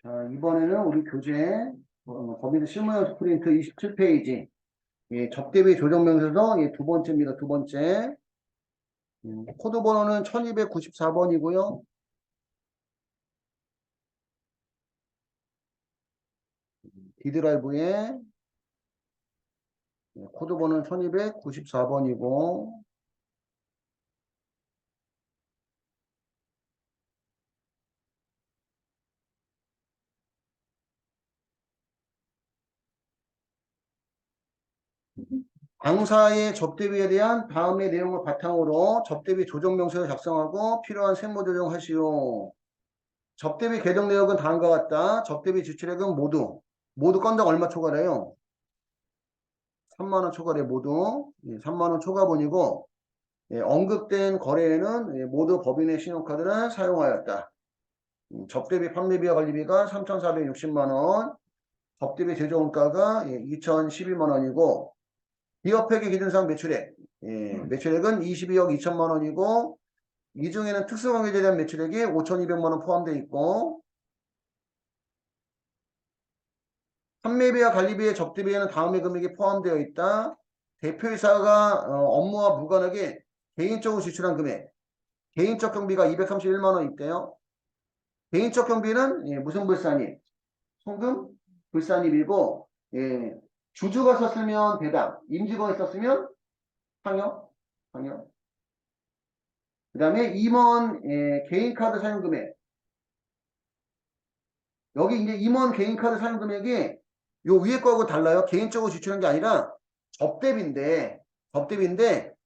자, 이번에는 우리 교재 법인의 실무용 프린트 27페이지 접대비 조정명세서 두 번째입니다. 두 번째. 코드 번호는 1294번이고요. D드라이브에 코드 번호는 1294번이고 당사의 접대비에 대한 다음의 내용을 바탕으로 접대비 조정명세서 작성하고 필요한 세무 조정하시오. 접대비 계정 내역은 다음과 같다. 접대비 지출액은 모두 건당 얼마 초과래요? 3만원 초과래 모두. 3만원 초과분이고 언급된 거래에는 모두 법인의 신용카드를 사용하였다. 접대비 판매비와 관리비가 3,460만원, 접대비 제조원가가 2,012만원이고 기업회계 기준상 매출액, 매출액은 22억 2천만원이고 이 중에는 특수관계자에 대한 매출액이 5,200만원 포함되어 있고 판매비와 관리비의 접대비에는 다음의 금액이 포함되어 있다. 대표이사가 업무와 무관하게 개인적으로 지출한 금액, 개인적 경비가 231만원 있대요. 개인적 경비는 무슨 불산입? 송금 불산입이고 주주가 썼으면 배당, 임직원이 썼으면 상여. 그 다음에 임원 개인카드 사용금액. 여기 이제 임원 개인카드 사용금액이 요 위에 거하고 달라요. 개인적으로 지출한 게 아니라 접대비인데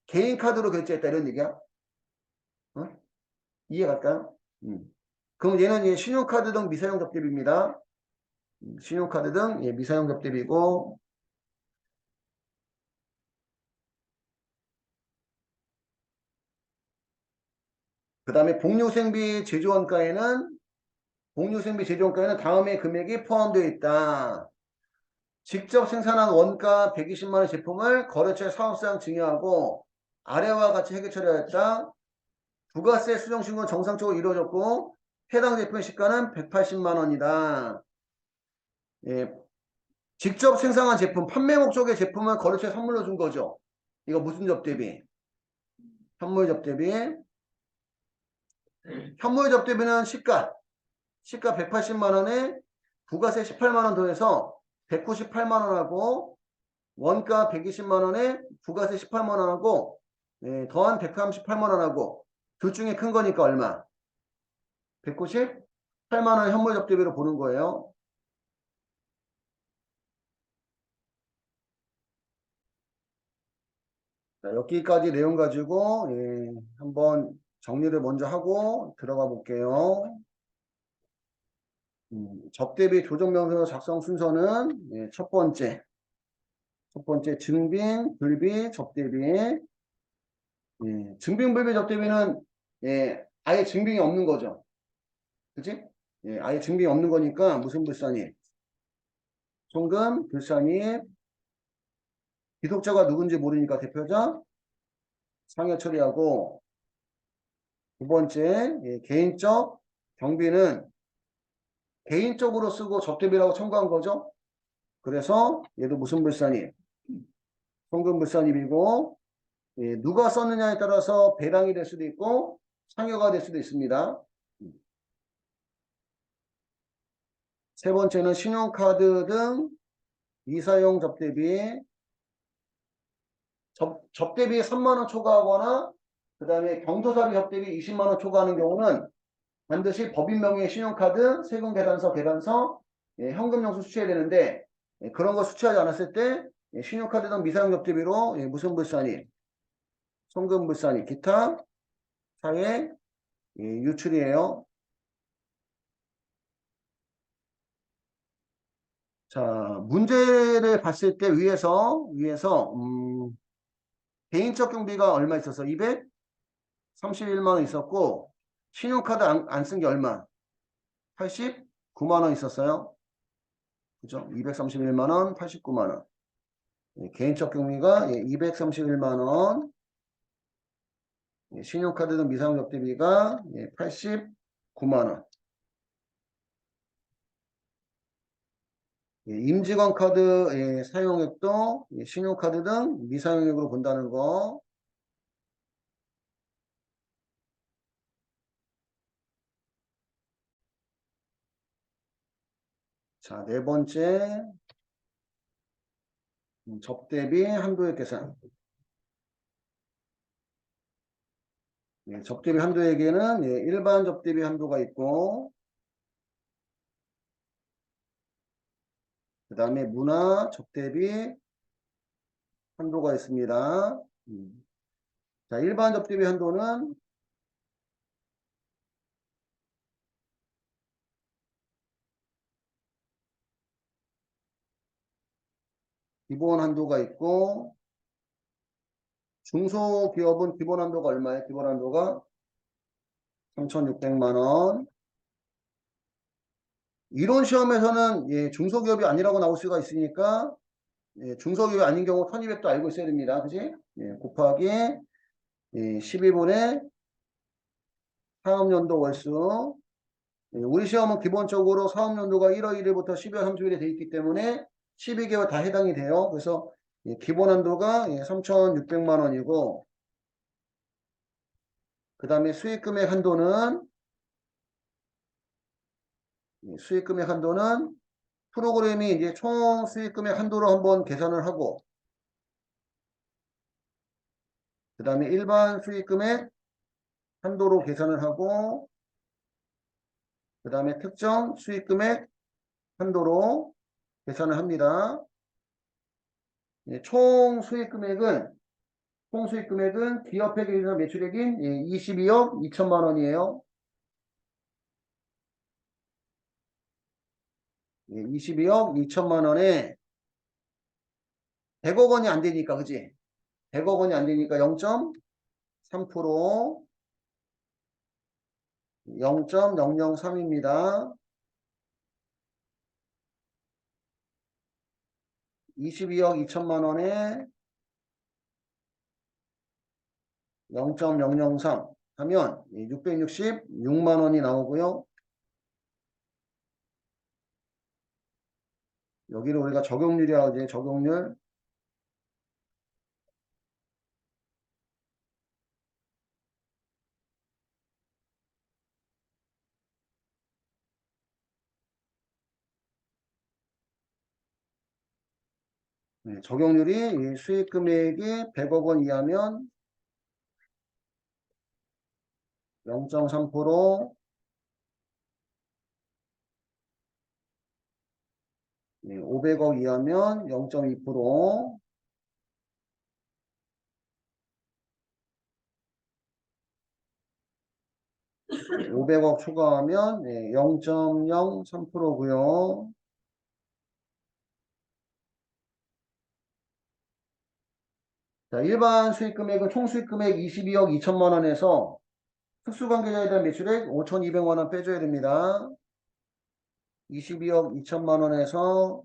개인카드로 결제했다 이런 얘기야. 이해 갈까요? 그럼 얘는 신용카드 등 미사용 접대비입니다. 신용카드 등 미사용 접대비고 그 다음에 복류생비 제조원가에는 다음의 금액이 포함되어 있다. 직접 생산한 원가 120만원 제품을 거래처에 사업상 증여하고 아래와 같이 회계 처리하였다. 부가세 수정 신고는 정상적으로 이루어졌고 해당 제품의 시가는 180만원이다. 직접 생산한 제품, 판매 목적의 제품을 거래처에 선물로 준 거죠. 이거 무슨 접대비? 현물 접대비. 현물 접대비는 시가 180만원에 부가세 18만원 더해서 198만원하고 원가 120만원에 부가세 18만원하고 더한 138만원하고 둘 중에 큰 거니까 얼마? 198만원 현물 접대비로 보는 거예요. 자, 여기까지 내용 가지고 한번 정리를 먼저 하고 들어가 볼게요. 접대비 조정명세서 작성 순서는 첫 번째 증빙, 불비, 접대비. 증빙, 불비, 접대비는 아예 증빙이 없는 거죠. 그치? 아예 증빙이 없는 거니까 무슨 불산입? 송금, 불산입. 기속자가 누군지 모르니까 대표자 상여 처리하고 두 번째 개인적 경비는 개인적으로 쓰고 접대비라고 첨부한 거죠. 그래서 얘도 무슨 불산입? 송금 불산입이고 누가 썼느냐에 따라서 배당이 될 수도 있고 상여가 될 수도 있습니다. 세 번째는 신용카드 등 미사용 접대비. 접대비 3만원 초과하거나 그 다음에 경조사비 접대비 20만원 초과하는 경우는 반드시 법인 명의의 신용카드, 세금 계산서, 현금영수 수취해야 되는데 그런 거 수취하지 않았을 때 신용카드 등 미사용 접대비로 무슨 불산입? 송금 불산입, 기타 사회 유출이에요. 자, 문제를 봤을 때 위에서 개인적 경비가 얼마 있어서 231만원 있었고 신용카드 안 쓴 게 얼마? 89만원 있었어요. 그죠? 231만원, 89만원. 개인적 경비가 231만원. 신용카드 등 미사용 접대비가 89만원. 임직원 카드 사용액도 신용카드 등 미사용액으로 본다는 거. 자, 네 번째, 접대비 한도액 계산. 접대비 한도액에는 일반 접대비 한도가 있고, 그 다음에 문화 접대비 한도가 있습니다. 자, 일반 접대비 한도는 기본 한도가 있고, 중소기업은 기본 한도가 얼마예요? 기본 한도가 3,600만 원. 이론 시험에서는 중소기업이 아니라고 나올 수가 있으니까 중소기업이 아닌 경우 1200도 알고 있어야 됩니다. 그지? 곱하기 12분의 사업연도 월수. 우리 시험은 기본적으로 사업연도가 1월 1일부터 12월 30일에 되어 있기 때문에 12개월 다 해당이 돼요. 그래서 기본 한도가 3,600만 원이고, 그 다음에 수익금액 한도는 프로그램이 이제 총 수익금액 한도로 한번 계산을 하고, 그 다음에 일반 수익금액 한도로 계산을 하고, 그 다음에 특정 수익금액 한도로 계산을 합니다. 총 수익금액은 기업회계에 의한 매출액인 22억 2천만 원이에요. 22억 2천만 원에 100억 원이 안 되니까, 그지? 100억 원이 안 되니까 0.3%, 0.003입니다. 22억 2천만 원에 0.003 하면 666만 원이 나오고요. 여기를 우리가 적용률이라고 하지, 적용률. 적용률이 수익 금액이 100억 원 이하면 0.3%, 500억 이하면 0.2%, 500억 초과하면 0.03%고요. 자, 일반 수익 금액은 총 수익 금액 22억 2천만 원에서 특수관계자에 대한 매출액 5,200만 원 빼줘야 됩니다. 22억 2천만 원에서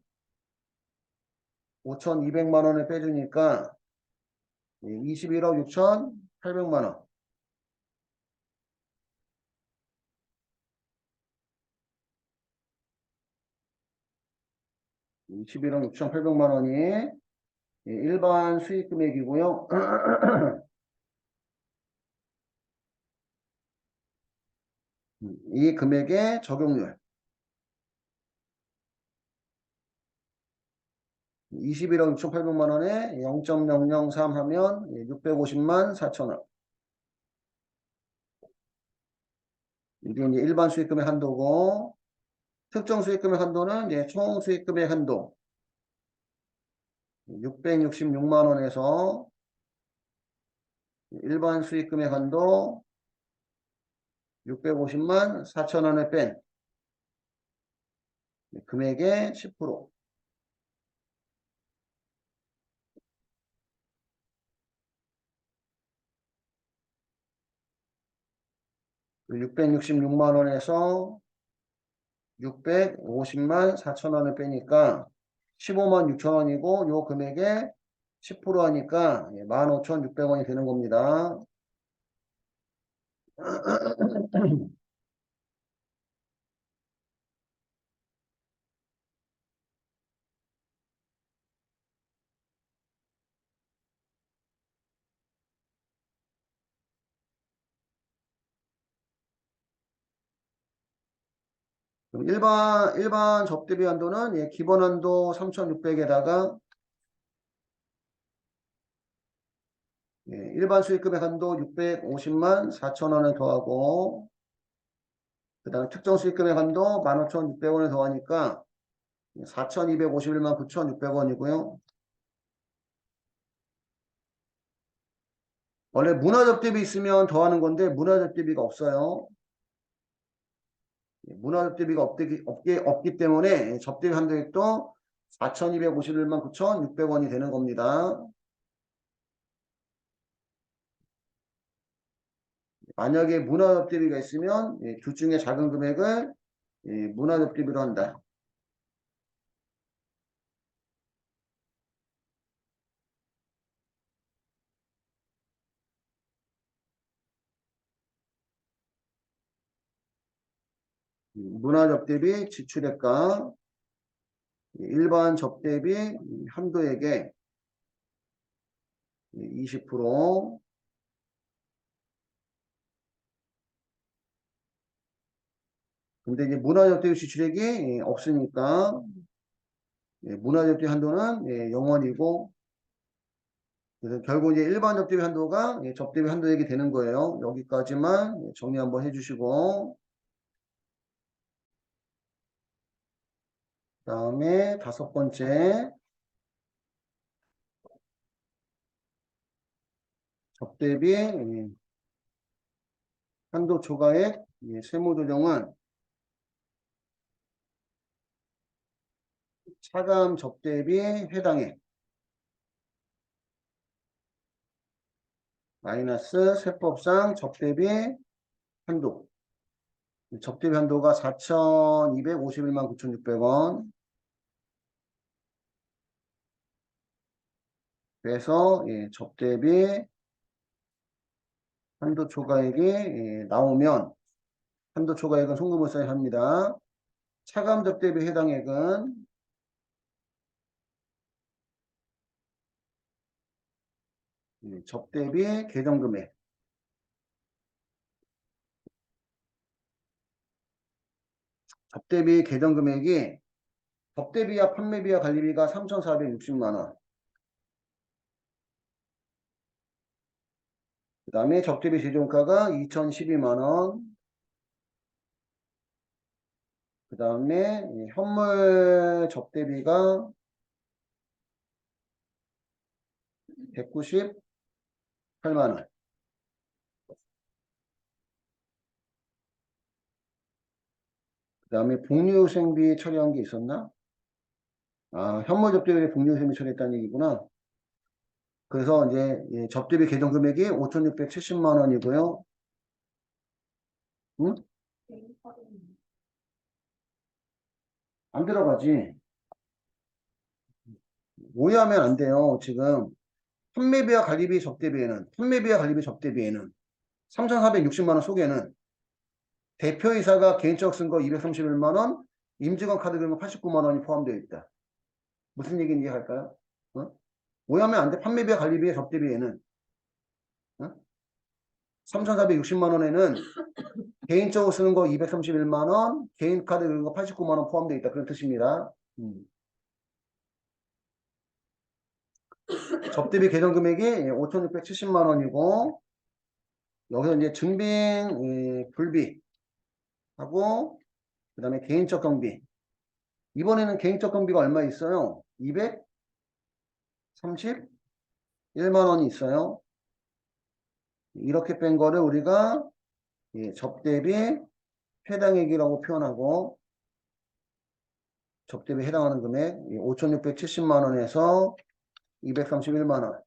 5,200만 원을 빼주니까 21억 6,800만 원. 21억 6,800만 원이 일반 수익 금액이고요. 이 금액의 적용률 21억 6,800만 원에 0.003 하면 650만 4천 원. 이게 이제 일반 수익금액 한도고, 특정 수익금액 한도는 이제 총 수익금액 한도 666만 원에서 일반 수익금액 한도 650만 4천 원을 뺀 금액의 10%. 666만 원에서 650만 4천 원을 빼니까 15만 6천 원이고, 요 금액의 10% 하니까 15,600원이 되는 겁니다. 그럼 일반 접대비 한도는 예, 기본 한도 3,600에다가 예, 일반 수익금액 한도 650만 4천원을 더하고 그 다음에 특정 수익금액 한도 15,600원을 더하니까 4,251만 9,600원이고요. 원래 문화접대비 있으면 더하는 건데 문화접대비가 없어요. 문화접대비가 없기 때문에 접대비 한도액도 4,251만 9,600원이 되는 겁니다. 만약에 문화접대비가 있으면 둘 중에 작은 금액을 문화접대비로 한다. 문화접대비 지출액과 일반 접대비 한도액의 20%. 근데 이제 문화접대비 지출액이 없으니까 문화접대 한도는 0원이고 그래서 결국 이제 일반 접대비 한도가 접대비 한도액이 되는 거예요. 여기까지만 정리 한번 해주시고 그다음에 다섯 번째 접대비 한도 초과액 세무 조정은 차감 접대비 해당액 마이너스 세법상 접대비 한도 접대비 한도가 4,251만 9,600원 그래서 접대비 한도 초과액이 나오면 한도 초과액은 송금을 써야 합니다. 차감 접대비 해당액은 접대비 계정금액 접대비 계정금액이 접대비와 판매비와 관리비가 3,460만원 그 다음에 접대비 재종가가 2,012만원 그 다음에 현물 접대비가 198만원 그 다음에 복리후생비 처리한 게 있었나? 아, 현물 접대비에 복리후생비 처리했다는 얘기구나. 그래서 이제 접대비 계정 금액이 5,670만 원이고요. 응? 안 들어가지. 오해하면 안 돼요. 지금 판매비와 관리비 접대비에는 판매비와 관리비 접대비에는 3,460만 원 속에는 대표이사가 개인적 쓴 거 231만 원, 임직원 카드 금액 89만 원이 포함되어 있다. 무슨 얘기인지 할까요? 어? 오해하면 안 돼. 판매비와 관리비의 접대비에는 3,460만 원에는 개인적으로 쓰는 거 231만 원, 개인 카드 그거 89만 원 포함되어 있다. 그런 뜻입니다. 접대비 계정 금액이 5,670만 원이고 여기서 이제 증빙 불비 하고 그다음에 개인적 경비 이번에는 개인적 경비가 얼마 있어요? 231만 원이 있어요. 이렇게 뺀 거를 우리가 접대비 해당액이라고 표현하고 접대비 해당하는 금액 5,670만 원에서 231만 원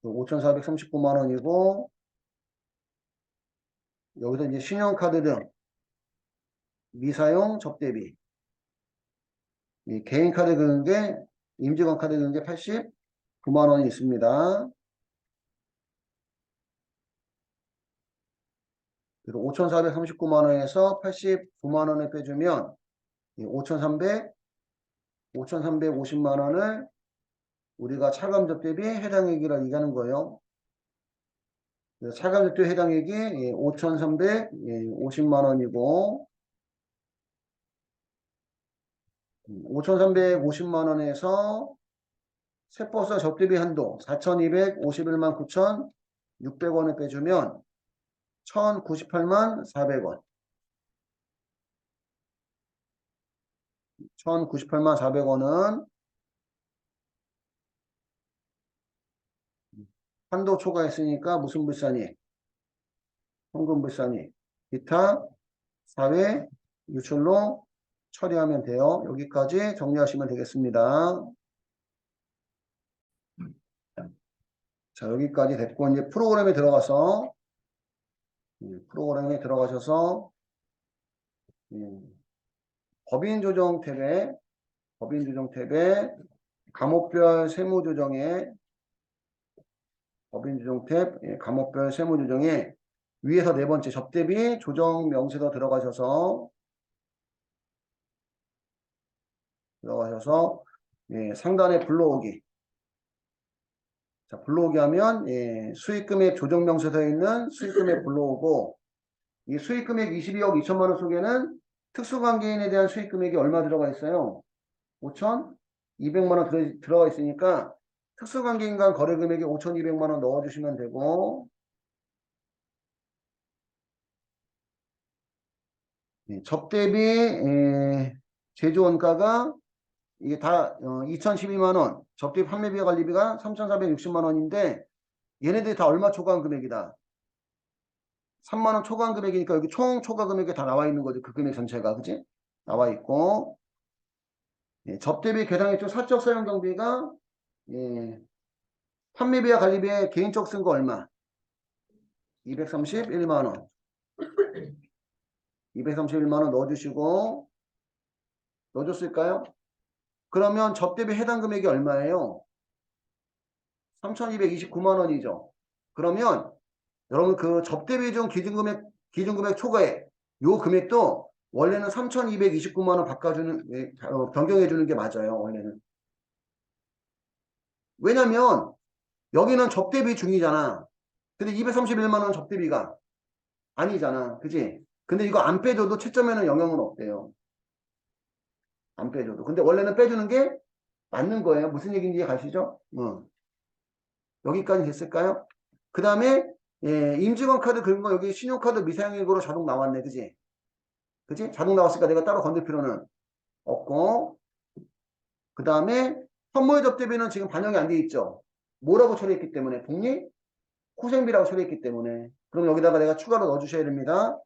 5,439만 원이고 여기서 이제 신용카드 등 미사용 접대비 개인카드 금액 임직원 카드 금액 89만 원이 있습니다. 그래서 5,439만 원에서 89만 원을 빼주면 5,350만 원을 우리가 차감 접대비 해당액이라 얘기하는 거예요. 차감 접대비 해당액이 5,350만 원이고 5,350만 원에서 세법상 접대비 한도 4,251만 9,600원을 빼주면 1,098만 400원. 1,098만 400원은 한도 초과했으니까 무슨 불산이? 현금 불산이. 기타 사회 유출로 처리하면 돼요. 여기까지 정리하시면 되겠습니다. 자, 여기까지 됐고, 이제 프로그램에 들어가서, 프로그램에 들어가셔서, 법인 조정 탭에, 법인 조정 탭에, 과목별 세무 조정에, 법인 조정 탭, 과목별 세무 조정에, 위에서 네 번째 접대비 조정 명세서 들어가셔서, 상단에 불러오기. 자, 불러오기 하면, 수익금액 조정 명세서에 있는 수익금액 불러오고, 이 수익금액 22억 2천만 원 속에는 특수관계인에 대한 수익금액이 얼마 들어가 있어요? 5,200만 원 들어가 있으니까 특수관계인 간 거래금액에 5,200만 원 넣어주시면 되고, 접대비 제조원가가 이게 다 2,012만 원, 접대비 판매비와 관리비가 3,460만 원인데 얘네들이 다 얼마 초과한 금액이다? 3만 원 초과한 금액이니까 여기 총 초과 금액이 다 나와 있는 거죠. 그 금액 전체가, 그지? 나와 있고, 접대비 계상액 사적 사용 경비가 판매비와 관리비에 개인적 쓴 거 얼마? 231만 원. 231만 원 넣어주시고, 넣어줬을까요? 그러면 접대비 해당 금액이 얼마예요? 3,229만 원이죠. 그러면 여러분 그 접대비 중 기준금액 초과액 요 금액도 원래는 3,229만 원 바꿔주는 변경해주는 게 맞아요. 원래는. 왜냐면 여기는 접대비 중이잖아. 근데 231만 원 접대비가 아니잖아. 그지? 근데 이거 안 빼줘도 채점에는 영향은 없대요. 안 빼줘도. 근데 원래는 빼주는 게 맞는 거예요. 무슨 얘기인지 가시죠? 여기까지 됐을까요? 그 다음에 임직원 카드 긁은 거 여기 신용카드 미사용액으로 자동 나왔네. 그지? 그지? 자동 나왔으니까 내가 따로 건들 필요는 없고, 그 다음에 선물 접대비는 지금 반영이 안 돼 있죠. 뭐라고 처리했기 때문에? 복리? 후생비라고 처리했기 때문에. 그럼 여기다가 내가 추가로 넣어주셔야 됩니다.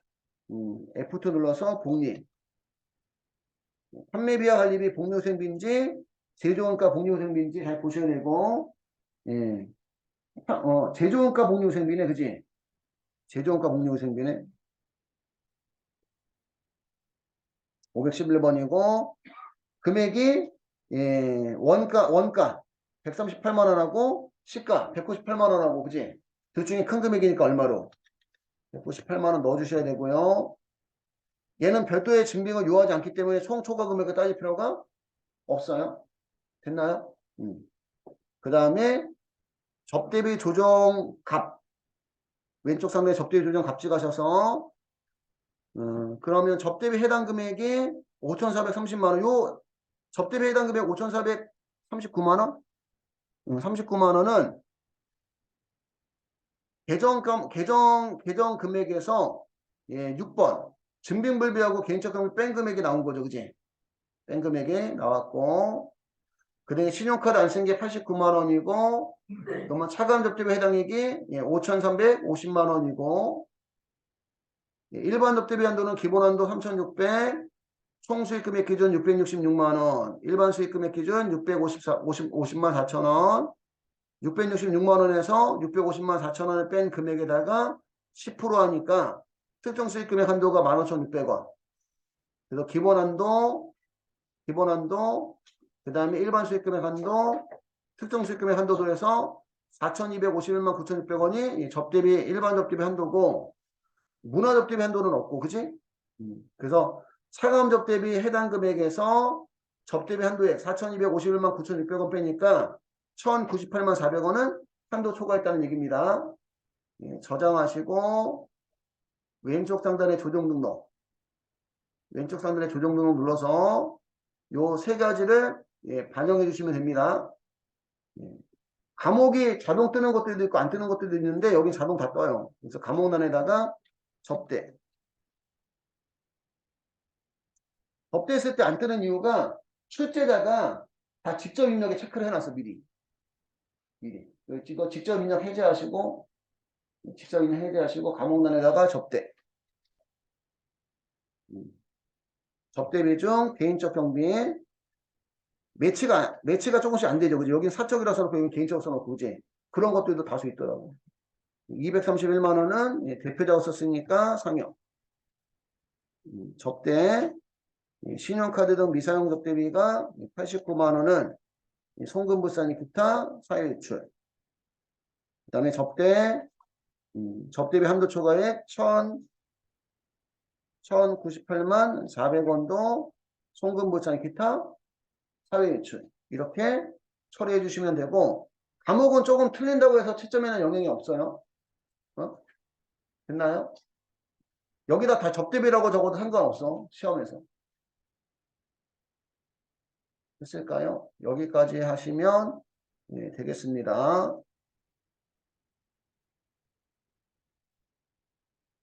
F2 눌러서 복리. 판매비와 관리비 복리후생비인지 제조원가 복리후생비인지 잘 보셔야 되고, 제조원가 복리후생비네, 그지? 제조원가 복리후생비네. 511번이고, 금액이 원가 138만 원하고 시가 198만 원하고, 그지? 둘 중에 큰 금액이니까 얼마로? 198만 원 넣어주셔야 되고요. 얘는 별도의 증빙을 요하지 않기 때문에 총 초과 금액을 따질 필요가 없어요. 됐나요? 그 다음에 접대비 조정 값. 왼쪽 상단에 접대비 조정 값지 가셔서 그러면 접대비 해당 금액이 5,430만 원. 요 접대비 해당 금액 5,439만 원? 39만 원은 계정 금액에서 6번 증빙불비하고 개인적 금액 뺀 금액이 나온 거죠. 그지? 뺀 금액이 나왔고 그 다음에 신용카드 안 쓴 게 89만 원이고 그러면 차감 접대비 해당액이 5,350만 원이고 일반 접대비 한도는 기본 한도 3,600 총 수익금액 기준 666만 원 일반 수익금액 기준 50만 4천 원 666만 원에서 650만 4천 원을 뺀 금액에다가 10% 하니까 특정 수익금액 한도가 15,600원. 그래서 기본 한도, 그 다음에 일반 수익금액 한도, 특정 수익금액 한도도 해서 4,251만 9,600원이 접대비, 일반 접대비 한도고, 문화 접대비 한도는 없고, 그지? 그래서 차감 접대비 해당 금액에서 접대비 한도액 4,251만 9,600원 빼니까 1,098만 400원은 한도 초과했다는 얘기입니다. 저장하시고 왼쪽 상단에 조정 등록 눌러서 요 세 가지를 예, 반영해 주시면 됩니다. 예. 감옥이 자동 뜨는 것들도 있고 안 뜨는 것들도 있는데 여기 자동 다 떠요. 그래서 감옥란에다가 접대. 접대했을 때 안 뜨는 이유가 출제자가 다 직접 입력에 체크를 해놨어 미리. 이거 직접 입력 해제하시고 감옥란에다가 접대. 접대비 중 개인적 경비 매치가 조금씩 안 되죠. 그죠? 여긴 사적이라서 놓고 여기 개인적으로 써놓고 그지? 그런 것들도 다수 있더라고. 231만 원은 예, 대표자가 썼으니까 상여. 접대 신용카드 등 미사용 접대비가 89만 원은 송금부산이 기타 사유유출. 그 다음에 접대비 한도 초과액 1098만 400원도 송금부산이 기타 사유유출. 이렇게 처리해 주시면 되고 과목은 조금 틀린다고 해서 채점에는 영향이 없어요. 어? 됐나요? 여기다 다 접대비라고 적어도 상관없어. 시험에서. 됐을까요? 여기까지 하시면 네, 되겠습니다.